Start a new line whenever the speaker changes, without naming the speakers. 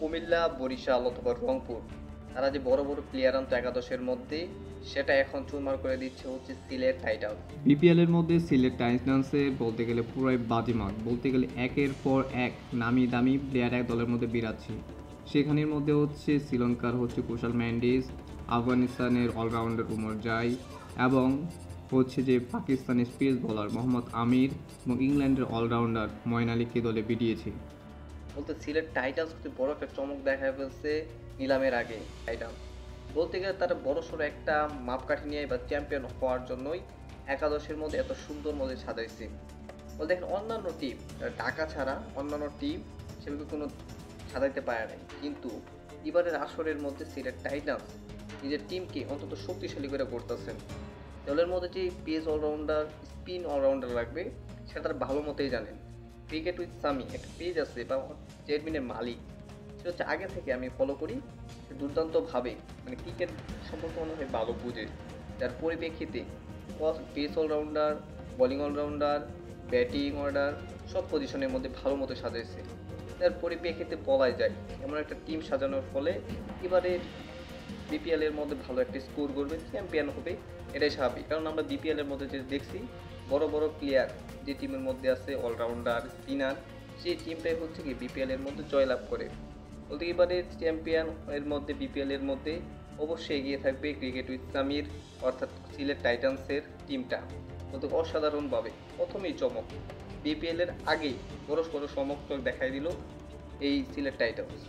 কুমিল্লা, বরিশাল অথবা রংপুর তারা যে বড় বড় প্লেয়ার আনতো একাদশের মধ্যে, সেটা এখন চুরমার করে দিচ্ছে হচ্ছে সিলেট টাইটান্স।
বিপিএল এর মধ্যে সিলেট টাইটান্সে বলতে গেলে পুরাই বাজিমাত, বলতে গেলে একের পর এক নামি দামি প্লেয়ার এক দলের মধ্যে বিরাচ্ছে। সেখানের মধ্যে হচ্ছে শ্রীলঙ্কার হচ্ছে কুশাল ম্যান্ডিস, আফগানিস্তানের অলরাউন্ডার উমর জাই, এবং হচ্ছে যে পাকিস্তানের পেস বোলার মোহাম্মদ আমির, এবং ইংল্যান্ডের অলরাউন্ডার মঈন আলীকে দলে বিটিয়েছে।
বলতে সিলেট টাইটান্স কিন্তু বড় একটা চমক দেখা ফেলছে নিলামের আগে। টাইটান্স বলতে গেলে তারা বড় সড়ো একটা মাপকাঠি নিয়ে বা চ্যাম্পিয়ন হওয়ার জন্যই একাদশের মধ্যে এত সুন্দর মধ্যে সাজাইছে। বল দেখেন অন্যান্য টিম, ঢাকা ছাড়া অন্যান্য টিম সেভাবে কোনো সাজাইতে পারে নাই, কিন্তু এবারের আসরের মধ্যে সিলেট টাইটান্স নিজের টিমকে অন্তত শক্তিশালী করে করতেছেন। দলের মধ্যে যে পেস অলরাউন্ডার, স্পিন অলরাউন্ডার লাগবে সেটা তারা ভালো মতোই জানেন। ক্রিকেট উইথ সামি একটা পেজ আছে বা যে অ্যাডমিনের মালিক, সেটা হচ্ছে আগে থেকে আমি ফলো করি। সে দুর্দান্তভাবে মানে ক্রিকেট সম্পর্কে মনে হয় ভালো বুঝে, যার পরিপ্রেক্ষিতে pace allrounder, bowling allrounder, batting order সব পজিশনের মধ্যে ভালো মতো সাজাইছে। যার পরিপ্রেক্ষিতে বলাই যায় এমন একটা টিম সাজানোর ফলে এবারে বিপিএল এর মধ্যে ভালো একটা স্কোর করবে, চ্যাম্পিয়ন হবে, এটাই স্বাভাবিক। কারণ আমরা বিপিএল এর মধ্যে যে দেখছি বড় বড় প্লেয়ার যে টিমের মধ্যে আছে অলরাউন্ডার, স্পিনার, সেই টিমটাই হচ্ছে কি বিপিএল এর মধ্যে জয়লাভ করে। বলতে এবারে চ্যাম্পিয়ন এর মধ্যে বিপিএল এর মধ্যে অবশ্যই এগিয়ে থাকবে ক্রিকেট উইথ সামির অর্থাৎ সিলেট টাইটান্সের টিমটা। বলতে অসাধারণভাবে প্রথমেই চমক, বিপিএল এর আগেই বড় বড় চমক দেখাই দিল এই সিলেট টাইটান্স।